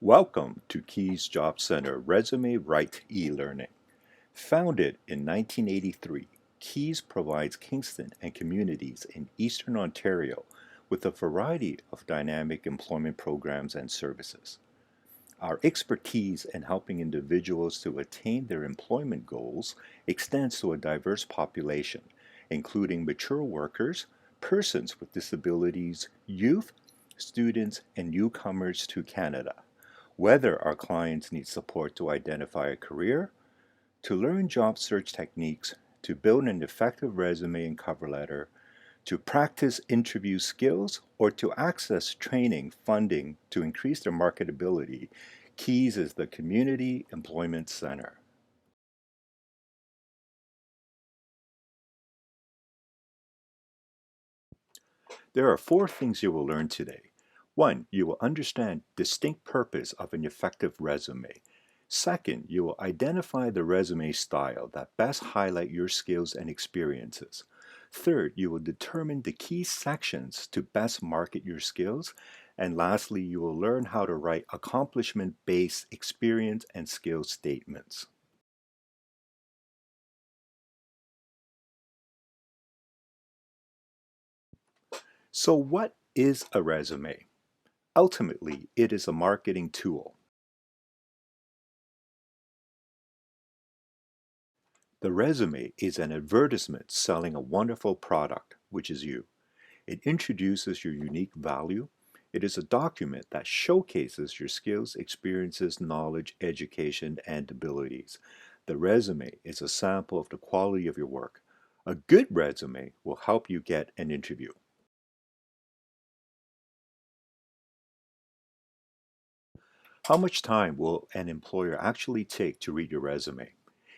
Welcome to Keys Job Center Resume Write e-learning. Founded in 1983, Keys provides Kingston and communities in Eastern Ontario with a variety of dynamic employment programs and services. Our expertise in helping individuals to attain their employment goals extends to a diverse population, including mature workers, persons with disabilities, youth, students, and newcomers to Canada. Whether our clients need support to identify a career, to learn job search techniques, to build an effective resume and cover letter, to practice interview skills, or to access training funding to increase their marketability, Keys is the Community Employment Center. There are four things you will learn today. One, you will understand distinct purpose of an effective resume. Second, you will identify the resume style that best highlight your skills and experiences. Third, you will determine the key sections to best market your skills. And lastly, you will learn how to write accomplishment-based experience and skill statements. So what is a resume? Ultimately, it is a marketing tool. The resume is an advertisement selling a wonderful product, which is you. It introduces your unique value. It is a document that showcases your skills, experiences, knowledge, education, and abilities. The resume is a sample of the quality of your work. A good resume will help you get an interview. How much time will an employer actually take to read your resume?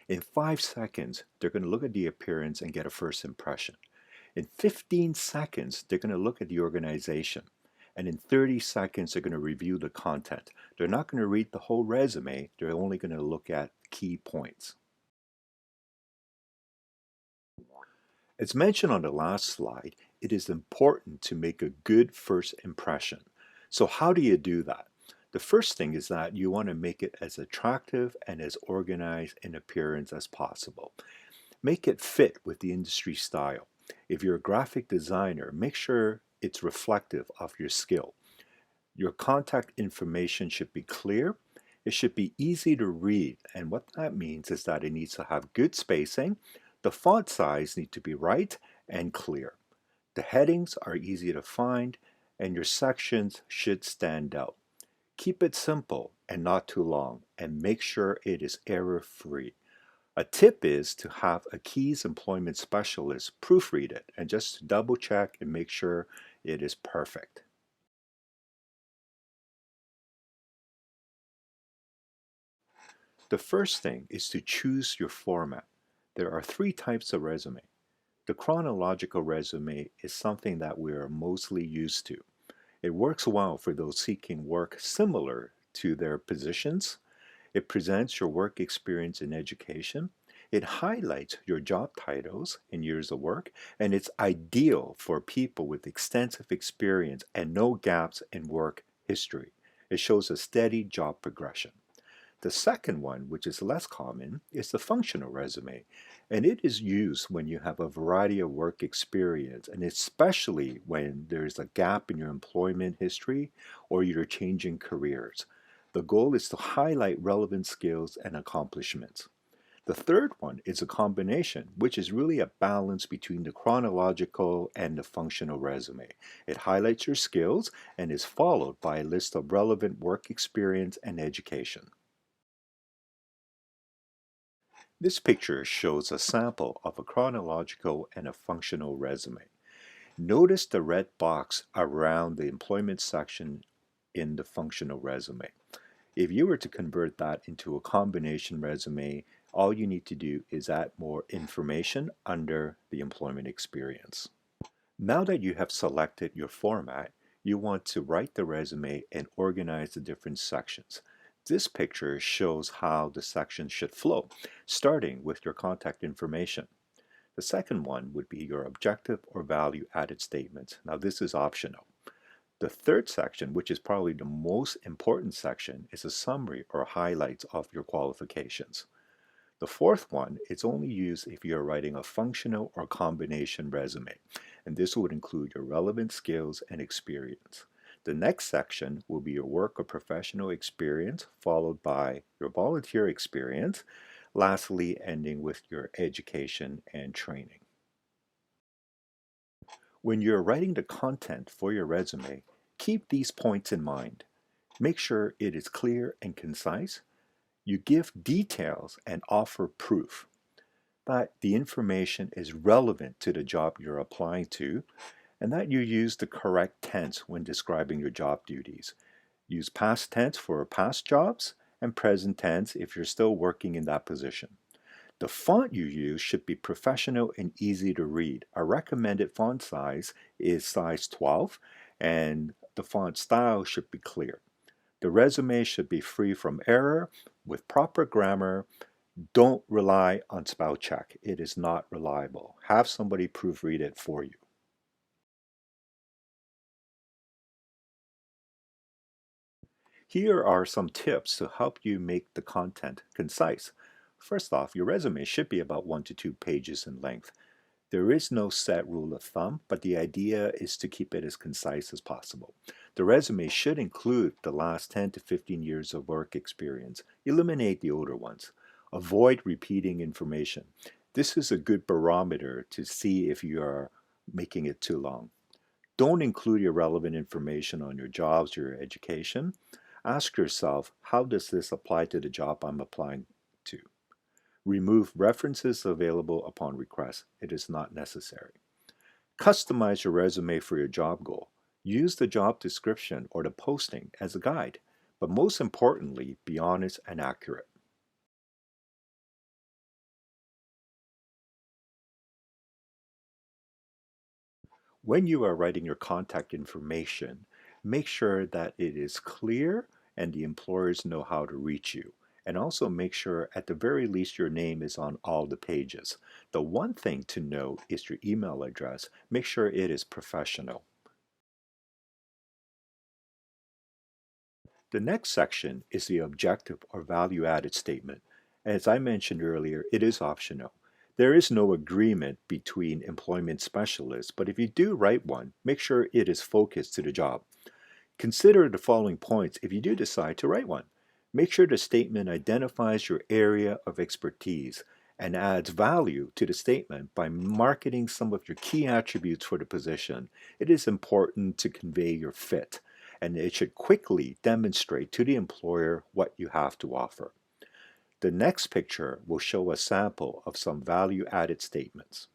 In 5 seconds, they're going to look at the appearance and get a first impression. In 15 seconds, they're going to look at the organization. And in 30 seconds, they're going to review the content. They're not going to read the whole resume. They're only going to look at key points. As mentioned on the last slide, it is important to make a good first impression. So how do you do that? The first thing is that you want to make it as attractive and as organized in appearance as possible. Make it fit with the industry style. If you're a graphic designer, make sure it's reflective of your skill. Your contact information should be clear. It should be easy to read, and what that means is that it needs to have good spacing. The font size needs to be right and clear. The headings are easy to find, and your sections should stand out. Keep it simple and not too long, and make sure it is error-free. A tip is to have a Keys employment specialist proofread it and just double check and make sure it is perfect. The first thing is to choose your format. There are three types of resume. The chronological resume is something that we are mostly used to. It works well for those seeking work similar to their positions. It presents your work experience in education. It highlights your job titles and years of work, and it's ideal for people with extensive experience and no gaps in work history. It shows a steady job progression. The second one, which is less common, is the functional resume, and it is used when you have a variety of work experience, and especially when there's a gap in your employment history or you're changing careers. The goal is to highlight relevant skills and accomplishments. The third one is a combination, which is really a balance between the chronological and the functional resume. It highlights your skills and is followed by a list of relevant work experience and education. This picture shows a sample of a chronological and a functional resume. Notice the red box around the employment section in the functional resume. If you were to convert that into a combination resume, all you need to do is add more information under the employment experience. Now that you have selected your format, you want to write the resume and organize the different sections. This picture shows how the sections should flow, starting with your contact information. The second one would be your objective or value added statements. Now this is optional. The third section, which is probably the most important section, is a summary or highlights of your qualifications. The fourth one is only used if you're writing a functional or combination resume, and this would include your relevant skills and experience. The next section will be your work or professional experience, followed by your volunteer experience, lastly ending with your education and training. When you're writing the content for your resume, keep these points in mind. Make sure it is clear and concise. You give details and offer proof that the information is relevant to the job you're applying to, and that you use the correct tense when describing your job duties. Use past tense for past jobs and present tense if you're still working in that position. The font you use should be professional and easy to read. A recommended font size is size 12, and the font style should be clear. The resume should be free from error with proper grammar. Don't rely on spell check. It is not reliable. Have somebody proofread it for you. Here are some tips to help you make the content concise. First off, your resume should be about 1 to 2 pages in length. There is no set rule of thumb, but the idea is to keep it as concise as possible. The resume should include the last 10 to 15 years of work experience. Eliminate the older ones. Avoid repeating information. This is a good barometer to see if you are making it too long. Don't include irrelevant information on your jobs or your education. Ask yourself, how does this apply to the job I'm applying to? Remove references available upon request. It is not necessary. Customize your resume for your job goal. Use the job description or the posting as a guide, but most importantly, be honest and accurate. When you are writing your contact information, make sure that it is clear and the employers know how to reach you. And also make sure at the very least your name is on all the pages. The one thing to note is your email address. Make sure it is professional. The next section is the objective or value added statement. As I mentioned earlier, it is optional. There is no agreement between employment specialists, but if you do write one, make sure it is focused to the job. Consider the following points if you do decide to write one. Make sure the statement identifies your area of expertise and adds value to the statement by marketing some of your key attributes for the position. It is important to convey your fit, and it should quickly demonstrate to the employer what you have to offer. The next picture will show a sample of some value-added statements.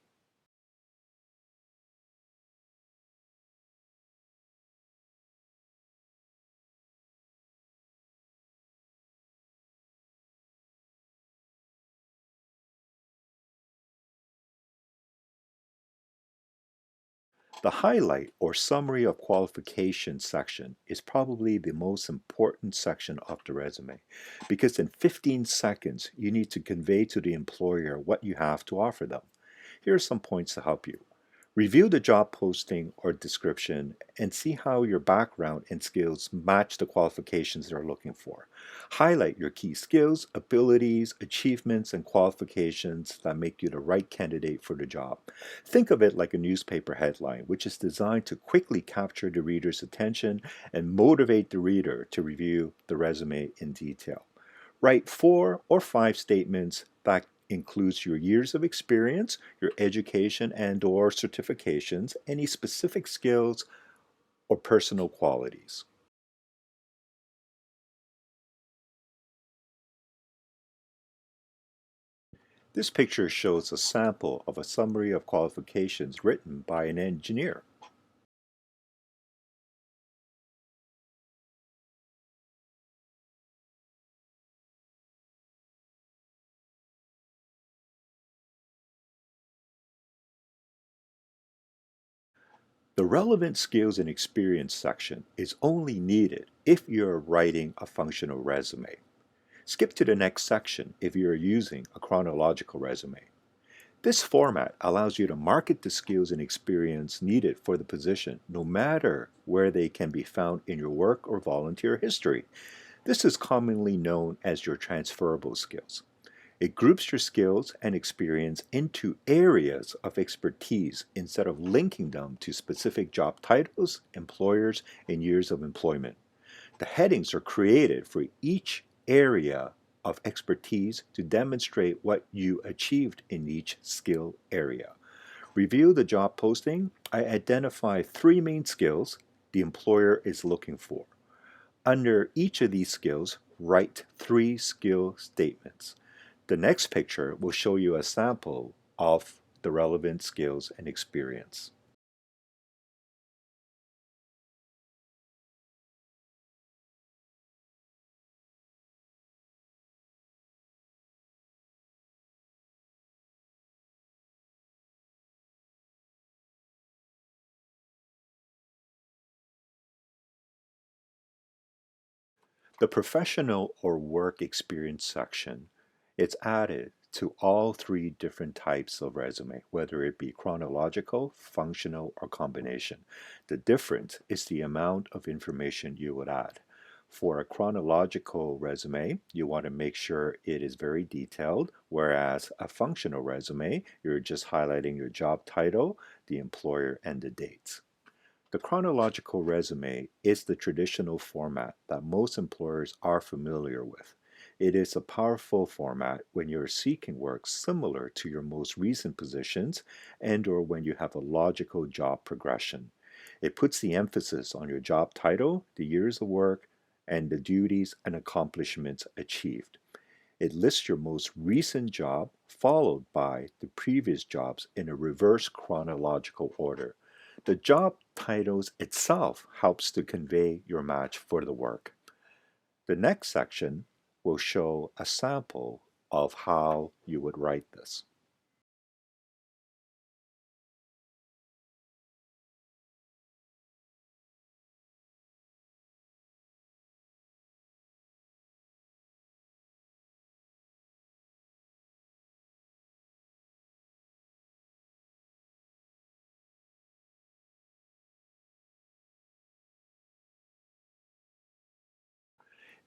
The highlight or summary of qualifications section is probably the most important section of the resume because in 15 seconds you need to convey to the employer what you have to offer them. Here are some points to help you. Review the job posting or description and see how your background and skills match the qualifications they're looking for. Highlight your key skills, abilities, achievements, and qualifications that make you the right candidate for the job. Think of it like a newspaper headline, which is designed to quickly capture the reader's attention and motivate the reader to review the resume in detail. Write 4 or 5 statements that includes your years of experience, your education and/or certifications, any specific skills or personal qualities. This picture shows a sample of a summary of qualifications written by an engineer. The relevant skills and experience section is only needed if you're writing a functional resume. Skip to the next section if you're using a chronological resume. This format allows you to market the skills and experience needed for the position, no matter where they can be found in your work or volunteer history. This is commonly known as your transferable skills. It groups your skills and experience into areas of expertise instead of linking them to specific job titles, employers, and years of employment. The headings are created for each area of expertise to demonstrate what you achieved in each skill area. Review the job posting. I identify three main skills the employer is looking for. Under each of these skills, write three skill statements. The next picture will show you a sample of the relevant skills and experience. The professional or work experience section, it's added to all three different types of resume, whether it be chronological, functional, or combination. The difference is the amount of information you would add. For a chronological resume, you want to make sure it is very detailed, whereas a functional resume, you're just highlighting your job title, the employer, and the dates. The chronological resume is the traditional format that most employers are familiar with. It is a powerful format when you're seeking work similar to your most recent positions and or when you have a logical job progression. It puts the emphasis on your job title, the years of work, and the duties and accomplishments achieved. It lists your most recent job followed by the previous jobs in a reverse chronological order. The job titles itself helps to convey your match for the work. The next section will show a sample of how you would write this.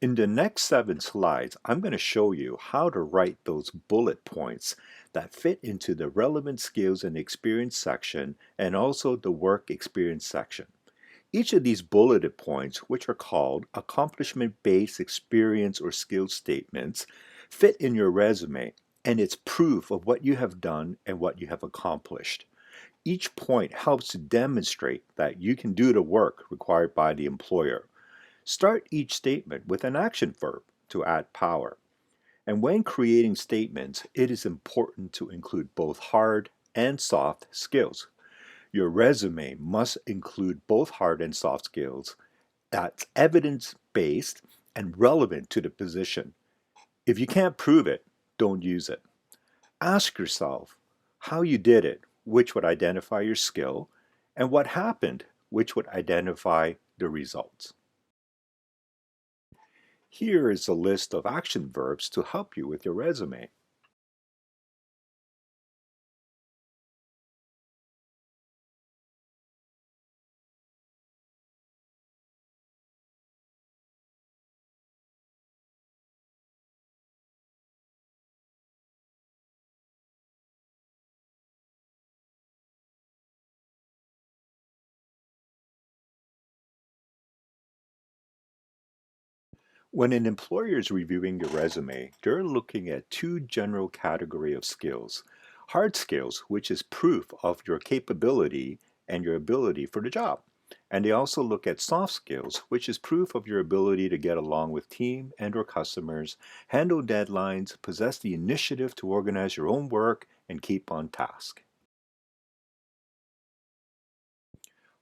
In the next 7 slides, I'm going to show you how to write those bullet points that fit into the relevant skills and experience section and also the work experience section. Each of these bulleted points, which are called accomplishment-based experience or skill statements, fit in your resume, and it's proof of what you have done and what you have accomplished. Each point helps to demonstrate that you can do the work required by the employer. Start each statement with an action verb to add power. And when creating statements, it is important to include both hard and soft skills. Your resume must include both hard and soft skills that's evidence based and relevant to the position. If you can't prove it, don't use it. Ask yourself how you did it, which would identify your skill, and what happened, which would identify the results. Here is a list of action verbs to help you with your resume. When an employer is reviewing your resume, they're looking at two general categories of skills. Hard skills, which is proof of your capability and your ability for the job. And they also look at soft skills, which is proof of your ability to get along with team and or customers, handle deadlines, possess the initiative to organize your own work, and keep on task.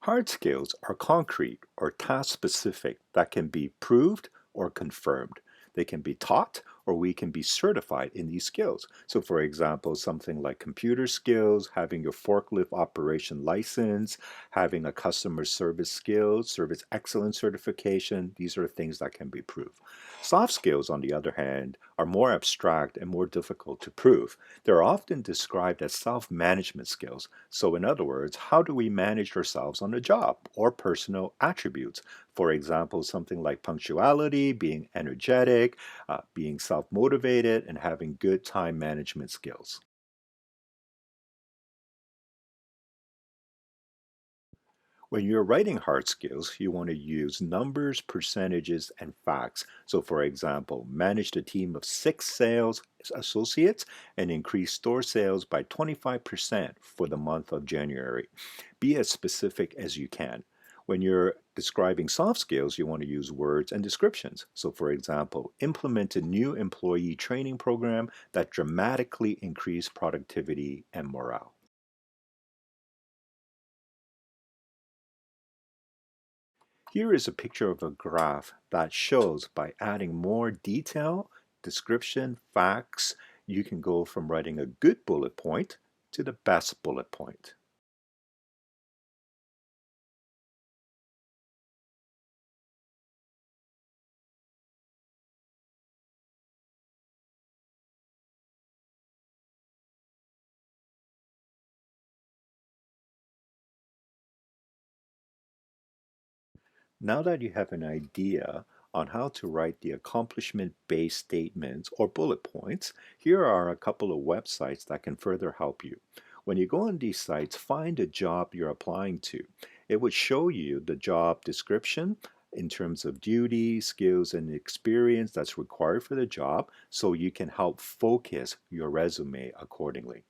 Hard skills are concrete or task specific that can be proved or confirmed. They can be taught or we can be certified in these skills. So, for example, something like computer skills, having your forklift operation license, having a customer service skill, service excellence certification, these are things that can be proved. Soft skills, on the other hand, are more abstract and more difficult to prove. They're often described as self management skills. So, in other words, how do we manage ourselves on the job or personal attributes? For example, something like punctuality, being energetic, being self motivated, and having good time management skills. When you're writing hard skills, you want to use numbers, percentages, and facts. So, for example, managed a team of 6 sales associates and increased store sales by 25% for the month of January. Be as specific as you can. When you're describing soft skills, you want to use words and descriptions. So, for example, implement a new employee training program that dramatically increased productivity and morale. Here is a picture of a graph that shows by adding more detail, description, facts, you can go from writing a good bullet point to the best bullet point. Now that you have an idea on how to write the accomplishment-based statements or bullet points, here are a couple of websites that can further help you. When you go on these sites, find the job you're applying to. It would show you the job description in terms of duties, skills, and experience that's required for the job so you can help focus your resume accordingly.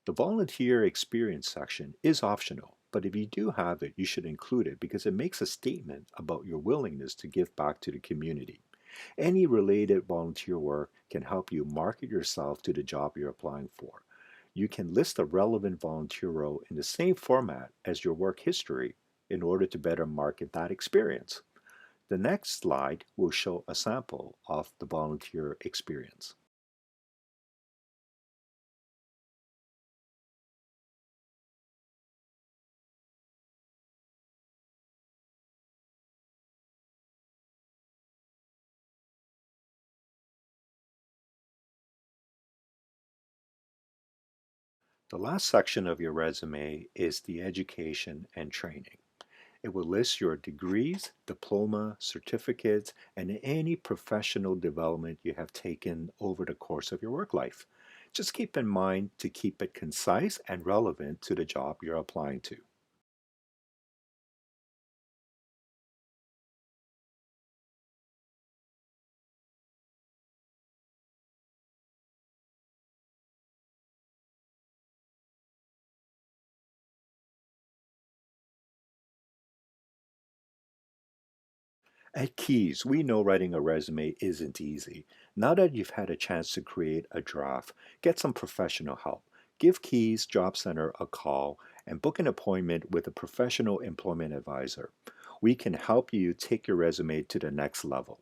The volunteer experience section is optional, but if you do have it, you should include it because it makes a statement about your willingness to give back to the community. Any related volunteer work can help you market yourself to the job you're applying for. You can list a relevant volunteer role in the same format as your work history in order to better market that experience. The next slide will show a sample of the volunteer experience. The last section of your resume is the education and training. It will list your degrees, diploma, certificates, and any professional development you have taken over the course of your work life. Just keep in mind to keep it concise and relevant to the job you're applying to. At Keys, we know writing a resume isn't easy. Now that you've had a chance to create a draft, get some professional help. Give Keys Job Center a call and book an appointment with a professional employment advisor. We can help you take your resume to the next level.